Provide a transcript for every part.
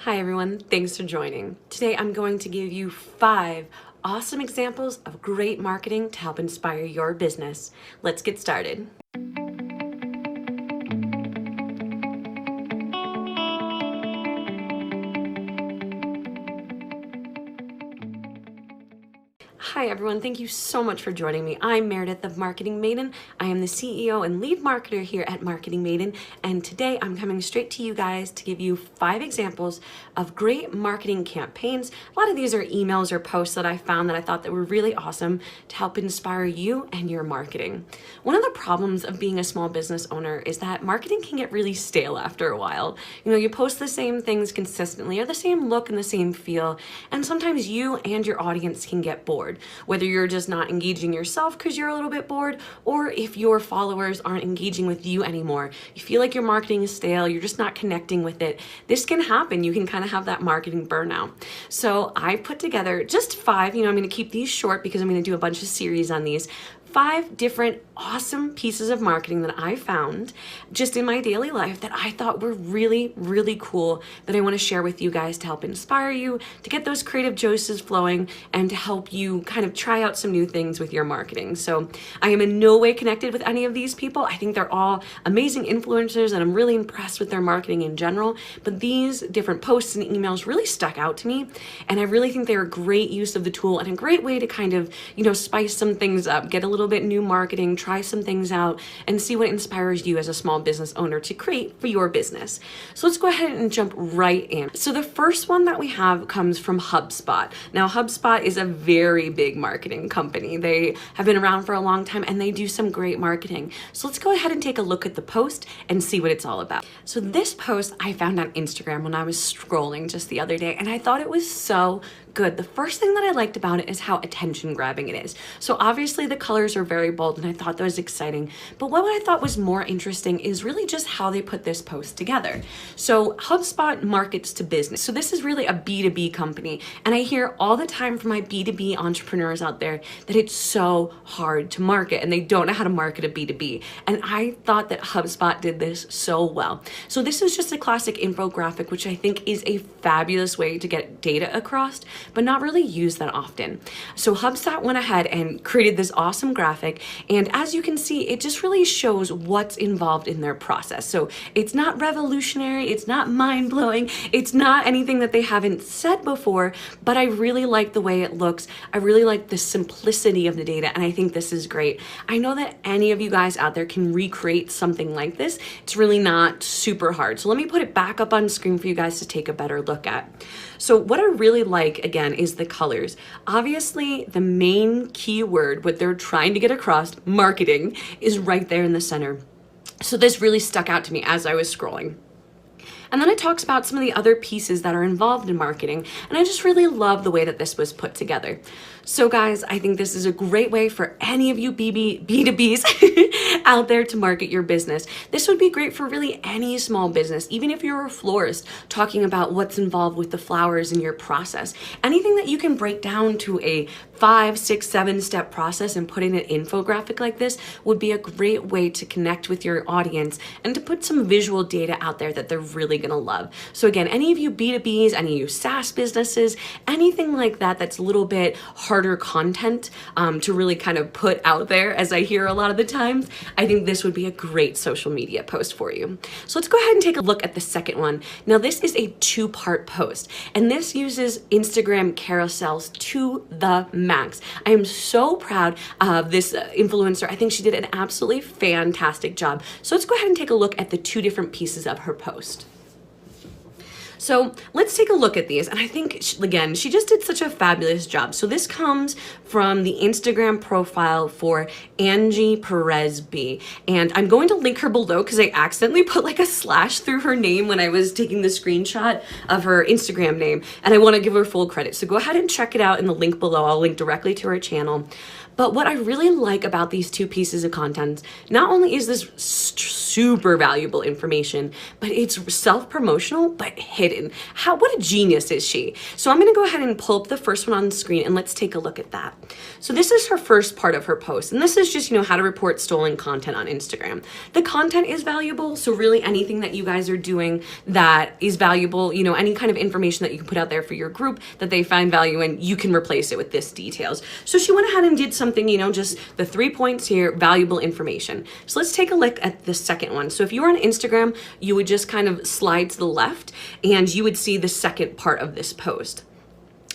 Hi everyone, thanks for joining. Today I'm going to give you 5 awesome examples of great marketing to help inspire your business. Let's get started. Hi everyone, thank you so much for joining me. I'm Meredith of Marketing Maiden. I am the CEO and lead marketer here at Marketing Maiden, and today I'm coming straight to you guys to give you 5 examples of great marketing campaigns. A lot of these are emails or posts that I found that I thought that were really awesome to help inspire you and your marketing. One of the problems of being a small business owner is that marketing can get really stale after a while. You post the same things consistently or the same look and the same feel, and sometimes you and your audience can get bored. Whether you're just not engaging yourself because you're a little bit bored, or if your followers aren't engaging with you anymore, you feel like your marketing is stale, you're just not connecting with it. This can happen. You can kind of have that marketing burnout. So I put together just 5, I'm going to keep these short because I'm going to do a bunch of series on these. 5 different awesome pieces of marketing that I found just in my daily life that I thought were really, really cool that I want to share with you guys to help inspire you, to get those creative juices flowing, and to help you kind of try out some new things with your marketing. So I am in no way connected with any of these people. I think they're all amazing influencers and I'm really impressed with their marketing in general, but these different posts and emails really stuck out to me, and I really think they're a great use of the tool and a great way to kind of, spice some things up, get a little bit new marketing, try some things out, and see what inspires you as a small business owner to create for your business. So let's go ahead and jump right in. So the first one that we have comes from HubSpot. Now, HubSpot is a very big marketing company. They have been around for a long time and they do some great marketing. So let's go ahead and take a look at the post and see what it's all about. So this post I found on Instagram when I was scrolling just the other day, and I thought it was so good. The first thing that I liked about it is how attention grabbing it is. So obviously the colors are very bold and I thought that was exciting, but what I thought was more interesting is really just how they put this post together. So HubSpot markets to business. So this is really a B2B company, and I hear all the time from my B2B entrepreneurs out there that it's so hard to market and they don't know how to market a B2B. And I thought that HubSpot did this so well. So this is just a classic infographic, which I think is a fabulous way to get data across, but not really used that often. So HubSpot went ahead and created this awesome graphic, and as you can see, it just really shows what's involved in their process. So it's not revolutionary, it's not mind-blowing, it's not anything that they haven't said before, but I really like the way it looks. I really like the simplicity of the data, and I think this is great. I know that any of you guys out there can recreate something like this. It's really not super hard. So let me put it back up on screen for you guys to take a better look at. So what I really like, again, is the colors. Obviously, the main keyword, what they're trying to get across, marketing, is right there in the center. So this really stuck out to me as I was scrolling. And then it talks about some of the other pieces that are involved in marketing, and I just really love the way that this was put together. So guys, I think this is a great way for any of you B2Bs out there to market your business. This would be great for really any small business, even if you're a florist, talking about what's involved with the flowers in your process. Anything that you can break down to a 5, 6, 7-step process and put in an infographic like this would be a great way to connect with your audience and to put some visual data out there that they're really gonna love. So again, any of you B2Bs, any of you SaaS businesses, anything like that that's a little bit harder content to really kind of put out there, as I hear a lot of the times, I think this would be a great social media post for you. So let's go ahead and take a look at the second one. Now this is a 2-part post, and this uses Instagram carousels to the max. I am so proud of this influencer. I think she did an absolutely fantastic job. So let's go ahead and take a look at the 2 different pieces of her post. So let's take a look at these. And I think, again, she just did such a fabulous job. So this comes from the Instagram profile for Angie Perez B. And I'm going to link her below because I accidentally put like a slash through her name when I was taking the screenshot of her Instagram name. And I want to give her full credit. So go ahead and check it out in the link below. I'll link directly to her channel. But what I really like about these 2 pieces of content, not only is this super valuable information, but it's self-promotional, but hidden. hidden. What a genius is she? So I'm gonna go ahead and pull up the first one on the screen and let's take a look at that. So this is her first part of her post, and this is just, how to report stolen content on Instagram. The content is valuable, so really anything that you guys are doing that is valuable, any kind of information that you can put out there for your group that they find value in, you can replace it with this details. So she went ahead and did something, just the 3 points here, valuable information. So let's take a look at the second one. So if you were on Instagram, you would just kind of slide to the left and you would see the second part of this post.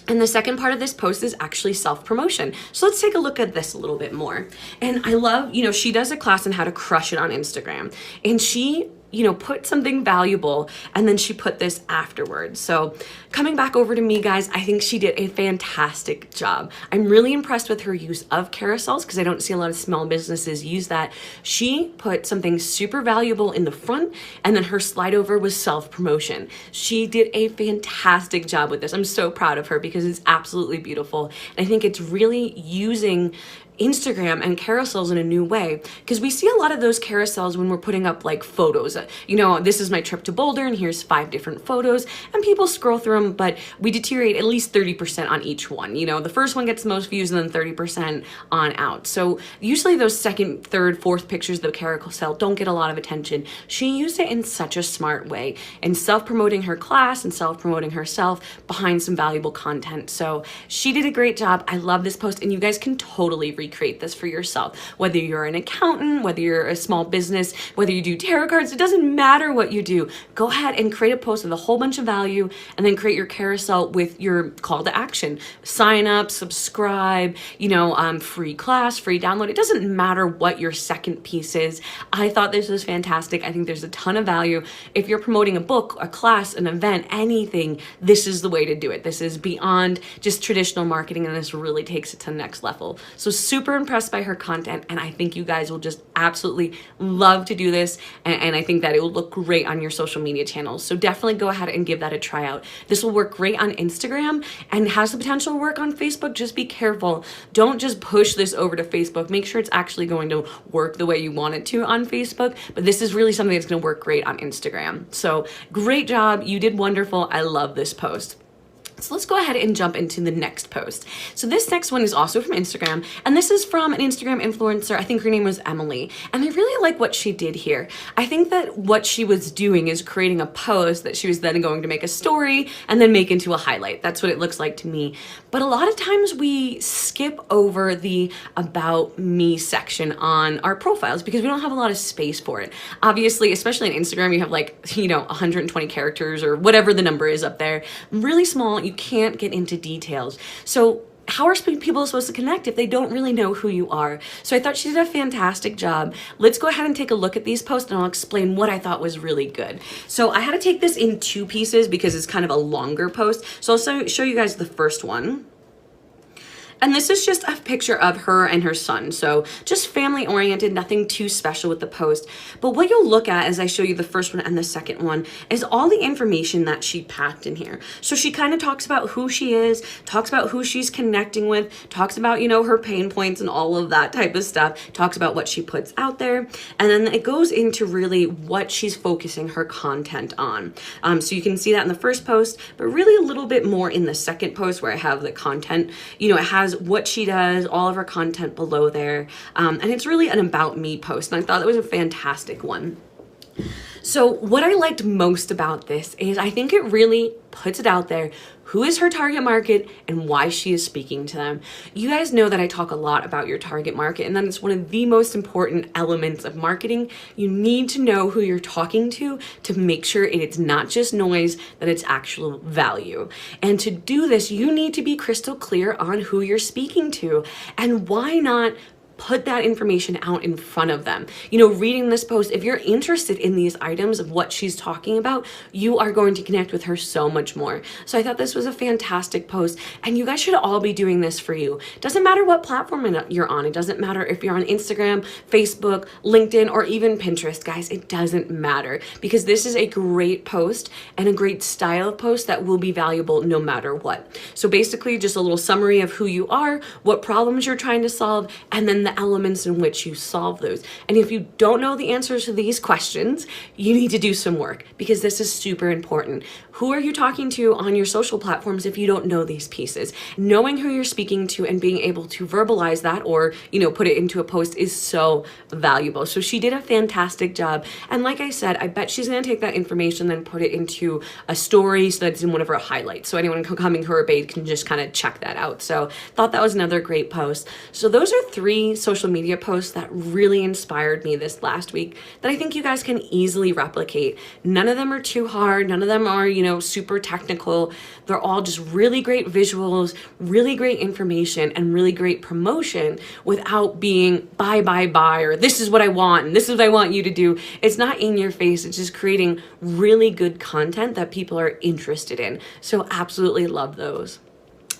And the second part of this post is actually self-promotion. So let's take a look at this a little bit more. And I love, she does a class on how to crush it on Instagram. And she put something valuable and then she put this afterwards. So coming back over to me, guys, I think she did a fantastic job. I'm really impressed with her use of carousels because I don't see a lot of small businesses use that. She put something super valuable in the front and then her slide over was self-promotion. She did a fantastic job with this. I'm so proud of her because it's absolutely beautiful. And I think it's really using Instagram and carousels in a new way, because we see a lot of those carousels when we're putting up like photos. This is my trip to Boulder and here's 5 different photos, and people scroll through them, but we deteriorate at least 30% on each one. The first one gets the most views and then 30% on out. So usually those second, third, fourth pictures of the carousel don't get a lot of attention. She used it in such a smart way and self-promoting her class and self-promoting herself behind some valuable content. So she did a great job. I love this post, and you guys can totally recreate this for yourself. Whether you're an accountant, whether you're a small business, whether you do tarot cards, it doesn't matter what you do. Go ahead and create a post with a whole bunch of value and then create your carousel with your call to action. Sign up, subscribe, free class, free download. It doesn't matter what your second piece is. I thought this was fantastic. I think there's a ton of value. If you're promoting a book, a class, an event, anything, this is the way to do it. This is beyond just traditional marketing, and this really takes it to the next level. So super impressed by her content, and I think you guys will just absolutely love to do this, and I think that it will look great on your social media channels. So definitely go ahead and give that a try out. This will work great on Instagram and has the potential to work on Facebook. Just be careful. Don't just push this over to Facebook. Make sure it's actually going to work the way you want it to on Facebook, but this is really something that's going to work great on Instagram. So great job. You did wonderful. I love this post. So let's go ahead and jump into the next post. So this next one is also from Instagram, and this is from an Instagram influencer. I think her name was Emily, and I really like what she did here. I think that what she was doing is creating a post that she was then going to make a story and then make into a highlight. That's what it looks like to me. But a lot of times we skip over the about me section on our profiles because we don't have a lot of space for it. Obviously, especially on Instagram, you have 120 characters or whatever the number is up there, really small. You can't get into details. So how are people supposed to connect if they don't really know who you are? So I thought she did a fantastic job. Let's go ahead and take a look at these posts and I'll explain what I thought was really good. So I had to take this in 2 pieces because it's kind of a longer post. So I'll show you guys the first one. And this is just a picture of her and her son. So just family oriented, nothing too special with the post. But what you'll look at as I show you the first one and the second one is all the information that she packed in here. So she kind of talks about who she is, talks about who she's connecting with, talks about, her pain points and all of that type of stuff, talks about what she puts out there. And then it goes into really what she's focusing her content on. So you can see that in the first post, but really a little bit more in the second post where I have the content. It has what she does, all of her content below there. And it's really an about me post. And I thought that was a fantastic one. So what I liked most about this is I think it really puts it out there. Who is her target market and why she is speaking to them? You guys know that I talk a lot about your target market, and that is one of the most important elements of marketing. You need to know who you're talking to make sure it's not just noise, that it's actual value. And to do this, you need to be crystal clear on who you're speaking to, and why not put that information out in front of them. Reading this post, if you're interested in these items of what she's talking about, you are going to connect with her so much more. So I thought this was a fantastic post, and you guys should all be doing this for you. Doesn't matter what platform you're on. It doesn't matter if you're on Instagram, Facebook, LinkedIn, or even Pinterest, guys. It doesn't matter, because this is a great post and a great style of post that will be valuable no matter what. So basically just a little summary of who you are, what problems you're trying to solve, and then the elements in which you solve those. And if you don't know the answers to these questions, you need to do some work, because this is super important. Who are you talking to on your social platforms if you don't know these pieces? Knowing who you're speaking to and being able to verbalize that, or, put it into a post, is so valuable. So she did a fantastic job. And like I said, I bet she's going to take that information and put it into a story so that it's in one of her highlights. So anyone coming to her page can just kind of check that out. So thought that was another great post. So those are 3 social media posts that really inspired me this last week that I think you guys can easily replicate. None of them are too hard. None of them are, super technical. They're all just really great visuals, really great information, and really great promotion without being buy, or this is what I want and this is what I want you to do. It's not in your face. It's just creating really good content that people are interested in. So absolutely love those.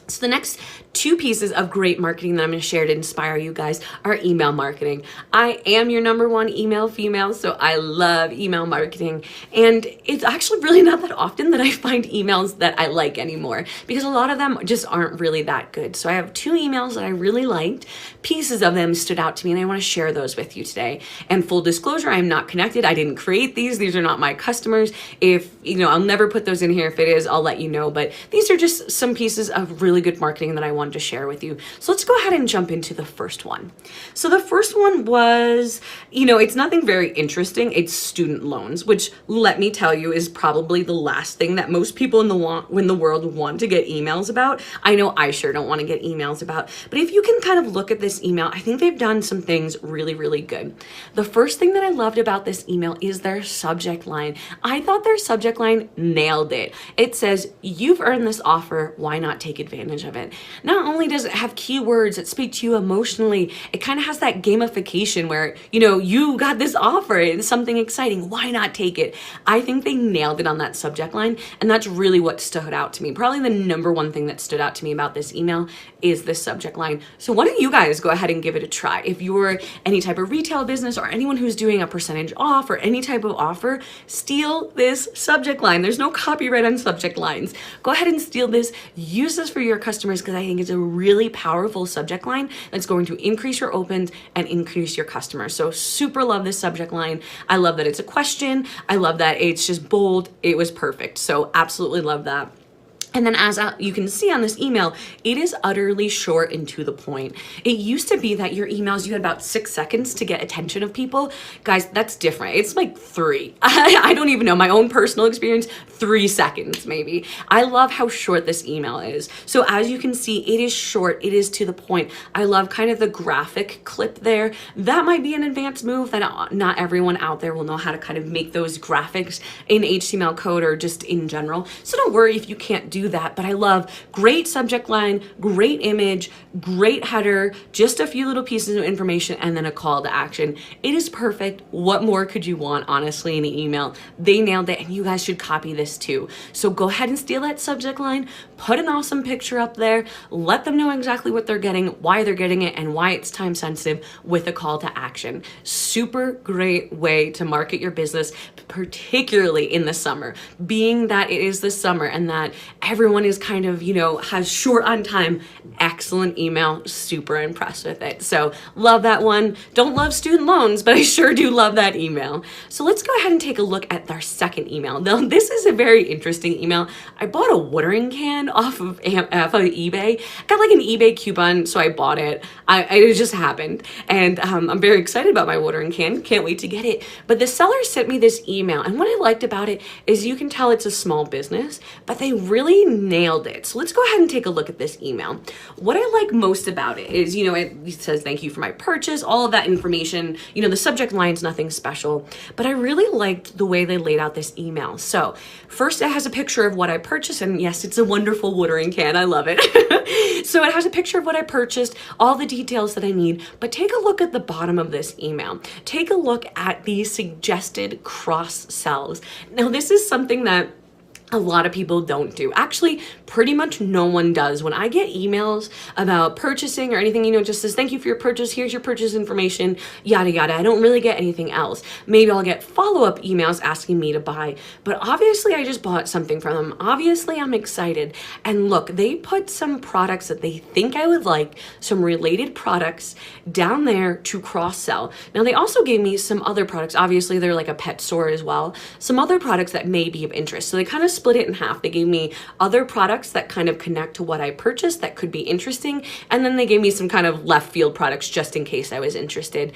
So the next 2 pieces of great marketing that I'm going to share to inspire you guys are email marketing. I am your #1 email female, so I love email marketing. And it's actually really not that often that I find emails that I like anymore, because a lot of them just aren't really that good. So I have 2 emails that I really liked. Pieces of them stood out to me, and I want to share those with you today. And full disclosure, I'm not connected. I didn't create these. These are not my customers. If, I'll never put those in here. If it is, I'll let you know. But these are just some pieces of really good marketing that I wanted to share with you. So let's go ahead and jump into the first one. So the first one was, it's nothing very interesting. It's student loans, which, let me tell you, is probably the last thing that most people in the world want to get emails about. I know I sure don't want to get emails about, but if you can kind of look at this email, I think they've done some things really, really good. The first thing that I loved about this email is their subject line. I thought their subject line nailed it. It says, "You've earned this offer, why not take advantage of it?" Not only does it have keywords that speak to you emotionally, it kind of has that gamification where, you got this offer, it's something exciting, why not take it? I think they nailed it on that subject line, and that's really what stood out to me. Probably the #1 thing that stood out to me about this email is this subject line. So why don't you guys go ahead and give it a try? If you're any type of retail business or anyone who's doing a percentage off or any type of offer, steal this subject line. There's no copyright on subject lines. Go ahead and steal this. Use this for your customers, because I think it's a really powerful subject line that's going to increase your opens and increase your customers. So super love this subject line. I love that it's a question. I love that it's just bold. It was perfect. So absolutely love that. And then as you can see on this email, it is utterly short and to the point. It used to be that your emails, you had about 6 seconds to get attention of people. Guys, that's different. It's like 3. I don't even know. My own personal experience, 3 seconds maybe. I love how short this email is. So as you can see, it is short. It is to the point. I love kind of the graphic clip there. That might be an advanced move that not everyone out there will know how to kind of make those graphics in HTML code or just in general. So don't worry if you can't do that, but I love great subject line, great image, great header, just a few little pieces of information, and then a call to action. It is perfect. What more could you want, honestly, in an email? They nailed it, and you guys should copy this too. So go ahead and steal that subject line, put an awesome picture up there, let them know exactly what they're getting, why they're getting it, and why it's time sensitive with a call to action. Super great way to market your business, particularly in the summer, being that it is the summer and that everyone is kind of, has short on time. Excellent email. Super impressed with it. So love that one. Don't love student loans, but I sure do love that email. So let's go ahead and take a look at our second email. Now, this is a very interesting email. I bought a watering can off of eBay. Got like an eBay coupon, so I bought it. It just happened. And I'm very excited about my watering can. Can't wait to get it. But the seller sent me this email. And what I liked about it is you can tell it's a small business, but they really nailed it. So let's go ahead and take a look at this email. What I like most about it is, it says, "Thank you for my purchase," all of that information. The subject line's nothing special, but I really liked the way they laid out this email. So first it has a picture of what I purchased, and yes, it's a wonderful watering can. I love it. So it has a picture of what I purchased, all the details that I need, but take a look at the bottom of this email. Take a look at the suggested cross sells. Now, this is something that a lot of people don't do. Actually, pretty much no one does. When I get emails about purchasing or anything, just says, thank you for your purchase, here's your purchase information, yada, yada. I don't really get anything else. Maybe I'll get follow-up emails asking me to buy, but obviously I just bought something from them. Obviously I'm excited. And look, they put some products that they think I would like, some related products down there to cross-sell. Now they also gave me some other products. Obviously they're like a pet store as well. Some other products that may be of interest. So they kind of split it in half. They gave me other products that kind of connect to what I purchased that could be interesting. And then they gave me some kind of left field products just in case I was interested.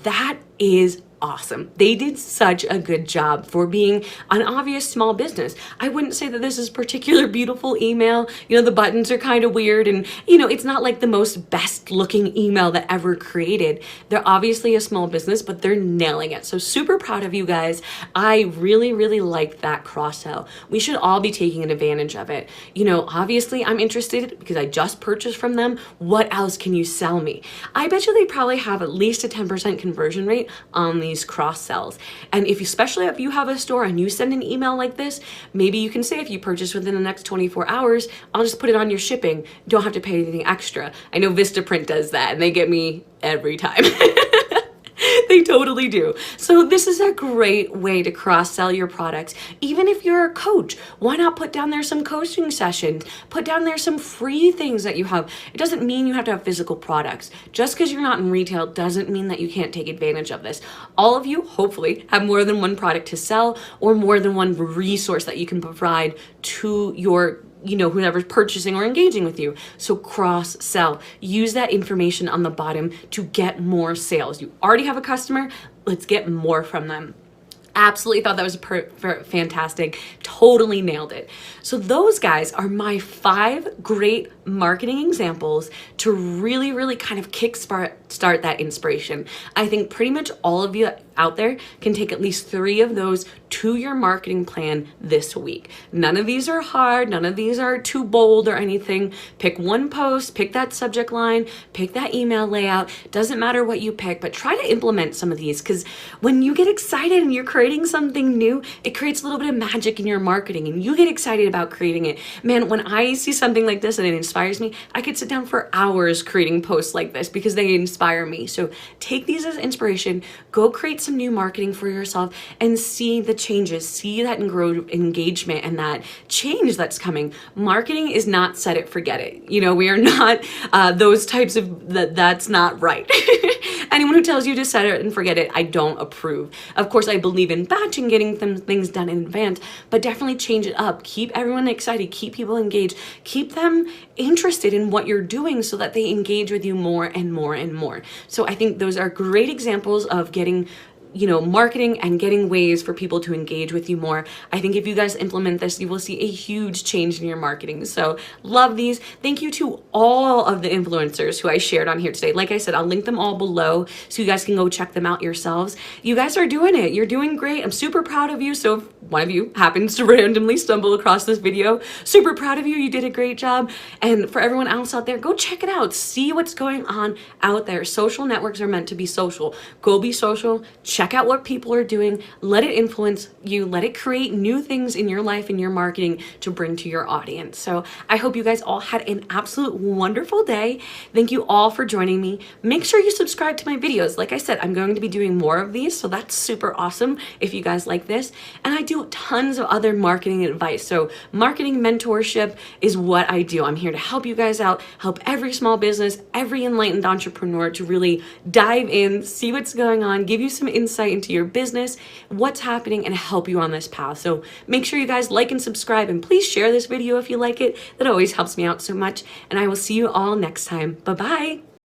That is awesome. They did such a good job for being an obvious small business. I wouldn't say that this is particular beautiful email. The buttons are kind of weird and, it's not like the most best looking email that ever created. They're obviously a small business, but they're nailing it. So super proud of you guys. I really, really like that cross sell. We should all be taking advantage of it. Obviously I'm interested because I just purchased from them. What else can you sell me? I bet you they probably have at least a 10% conversion rate on these cross sells. And especially if you have a store and you send an email like this, maybe you can say if you purchase within the next 24 hours, I'll just put it on your shipping. Don't have to pay anything extra. I know Vistaprint does that and they get me every time. They totally do. So this is a great way to cross-sell your products. Even if you're a coach, why not put down there some coaching sessions? Put down there some free things that you have. It doesn't mean you have to have physical products. Just because you're not in retail doesn't mean that you can't take advantage of this. All of you, hopefully, have more than one product to sell or more than one resource that you can provide to your whoever's purchasing or engaging with you. So cross sell, use that information on the bottom to get more sales. You already have a customer, let's get more from them. Absolutely thought that was fantastic. Totally nailed it. So those guys are my 5 great marketing examples to really, really kind of start that inspiration. I think pretty much all of you out there can take at least 3 of those to your marketing plan this week. None of these are hard. None of these are too bold or anything. Pick one post, pick that subject line, pick that email layout. Doesn't matter what you pick, but try to implement some of these because when you get excited and you're creating something new, it creates a little bit of magic in your marketing and you get excited about creating it. Man, when I see something like this and it inspires me, I could sit down for hours creating posts like this because they inspire me. So take these as inspiration, go create some new marketing for yourself and see the changes, see that engagement and that change that's coming. Marketing is not set it, forget it. We are not those types of, that's not right. Anyone who tells you to set it and forget it, I don't approve. Of course, I believe in batching, getting things done in advance, but definitely change it up. Keep everyone excited, keep people engaged, keep them interested in what you're doing so that they engage with you more and more and more. So I think those are great examples of getting marketing and getting ways for people to engage with you more. I think if you guys implement this, you will see a huge change in your marketing. So love these. Thank you to all of the influencers who I shared on here today. Like I said, I'll link them all below so you guys can go check them out yourselves. You guys are doing it. You're doing great. I'm super proud of you. So if one of you happens to randomly stumble across this video, super proud of you. You did a great job. And for everyone else out there, go check it out. See what's going on out there. Social networks are meant to be social. Go be social. Check out what people are doing, let it influence you, let it create new things in your life and your marketing to bring to your audience. So I hope you guys all had an absolute wonderful day. Thank you all for joining me. Make sure you subscribe to my videos. Like I said, I'm going to be doing more of these, so that's super awesome if you guys like this. And I do tons of other marketing advice. So marketing mentorship is what I do. I'm here to help you guys out, help every small business, every enlightened entrepreneur to really dive in, see what's going on, give you some insight into your business, what's happening, and help you on this path. So make sure you guys like and subscribe, and please share this video if you like it. That always helps me out so much, and I will see you all next time. Bye-bye.